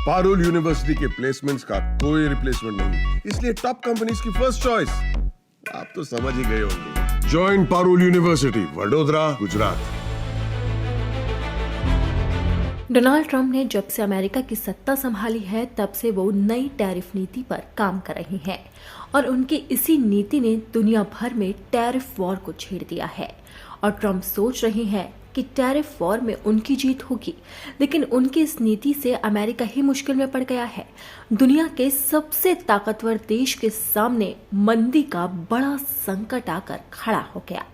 Parul university के placements का कोई रिप्लेसमेंट नहीं, इसलिए टॉप कंपनीज की फर्स्ट चॉइस। आप तो समझ ही गए होंगे। Join Parul university, Vadodara, Gujarat. Donald Trump ने जब से अमेरिका की सत्ता संभाली है तब से वो नई टैरिफ नीति पर काम कर रही हैं और उनकी इसी नीति ने दुनिया भर में टैरिफ वॉर को छेड़ दिया है। और ट्रंप सोच रहे हैं कि टैरिफ वॉर में उनकी जीत होगी, लेकिन उनकी इस नीति से अमेरिका ही मुश्किल में पड़ गया है। दुनिया के सबसे ताकतवर देश के सामने मंदी का बड़ा संकट आकर खड़ा हो गया,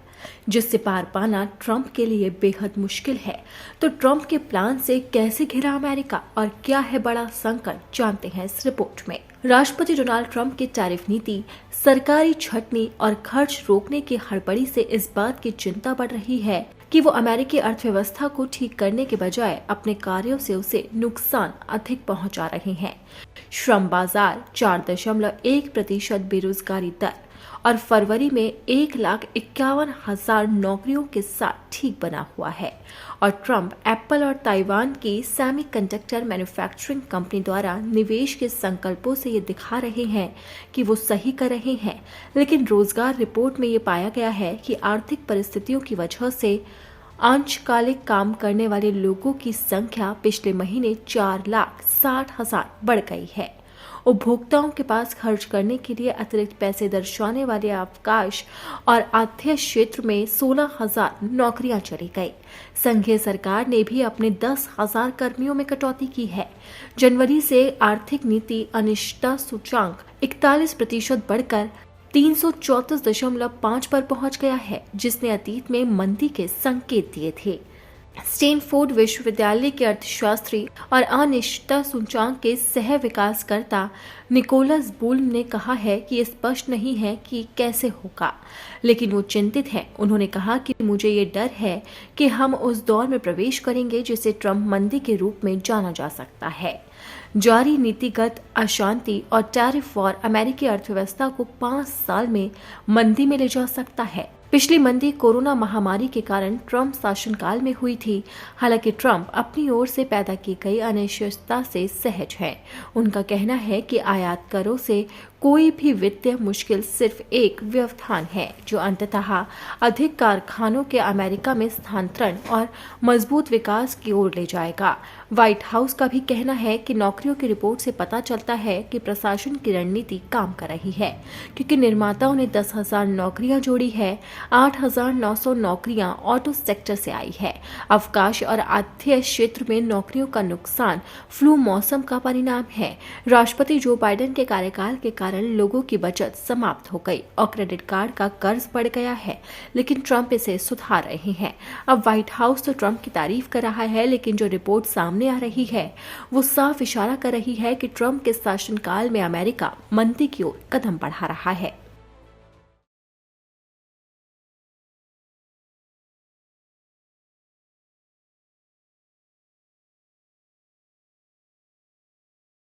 जिससे पार पाना ट्रंप के लिए बेहद मुश्किल है। तो ट्रंप के प्लान से कैसे घिरा अमेरिका और क्या है बड़ा संकट, जानते हैं इस रिपोर्ट में। राष्ट्रपति डोनाल्ड ट्रंप की टैरिफ नीति, सरकारी छटनी और खर्च रोकने की हड़बड़ी से इस बात की चिंता बढ़ रही है कि वो अमेरिकी अर्थव्यवस्था को ठीक करने के बजाय अपने कार्यों से उसे नुकसान अधिक पहुंचा रहे हैं। श्रम बाजार 4.1% बेरोजगारी दर और फरवरी में 1,51,000 नौकरियों के साथ ठीक बना हुआ है। और ट्रंप एप्पल और ताइवान की सेमीकंडक्टर मैन्युफैक्चरिंग कंपनी द्वारा निवेश के संकल्पों से ये दिखा रहे हैं कि वो सही कर रहे हैं, लेकिन रोजगार रिपोर्ट में ये पाया गया है कि आर्थिक परिस्थितियों की वजह से अंशकालिक काम करने वाले लोगों की संख्या पिछले महीने 4,60,000 बढ़ गई है। उपभोक्ताओं के पास खर्च करने के लिए अतिरिक्त पैसे दर्शाने वाले अवकाश और आतिथ्य क्षेत्र में 16,000 नौकरियां चली गई। संघीय सरकार ने भी अपने 10,000 कर्मियों में कटौती की है। जनवरी से आर्थिक नीति अनिश्चितता सूचांक 41% बढ़कर 334.5 पर पहुंच गया है, जिसने अतीत में मंदी के संकेत दिए थे। स्टैनफोर्ड विश्वविद्यालय के अर्थशास्त्री और अनिश्चितता सूचांक के सह विकासकर्ता निकोलस बुल्म ने कहा है कि स्पष्ट नहीं है कि कैसे होगा, लेकिन वो चिंतित हैं। उन्होंने कहा कि मुझे ये डर है कि हम उस दौर में प्रवेश करेंगे जिसे ट्रंप मंदी के रूप में जाना जा सकता है। जारी नीतिगत अशांति और टैरिफ वॉर अमेरिकी अर्थव्यवस्था को 5 साल में मंदी में ले जा सकता है। पिछली मंदी कोरोना महामारी के कारण ट्रंप शासनकाल में हुई थी। हालांकि ट्रंप अपनी ओर से पैदा की गई अनिश्चितता से सहज हैं। उनका कहना है कि आयात करों से कोई भी वित्तीय मुश्किल सिर्फ एक व्यवधान है जो अंततः अधिक कारखानों के अमेरिका में स्थानांतरण और मजबूत विकास की ओर ले जाएगा। व्हाइट हाउस का भी कहना है कि नौकरियों की रिपोर्ट से पता चलता है कि प्रशासन की रणनीति काम कर रही है, क्योंकि निर्माताओं ने 10,000 नौकरियां जोड़ी है। 8,900 नौकरियां ऑटो सेक्टर से आई है। अवकाश और आतिथ्य क्षेत्र में नौकरियों का नुकसान फ्लू मौसम का परिणाम है। राष्ट्रपति जो बाइडेन के कार्यकाल के कारण लोगों की बचत समाप्त हो गई और क्रेडिट कार्ड का कर्ज बढ़ गया है, लेकिन ट्रंप इसे सुधार रहे हैं। अब व्हाइट हाउस तो ट्रंप की तारीफ कर रहा है, लेकिन जो रिपोर्ट सामने आ रही है वो साफ इशारा कर रही है कि ट्रंप के शासनकाल में अमेरिका मंदी की ओर कदम बढ़ा रहा है।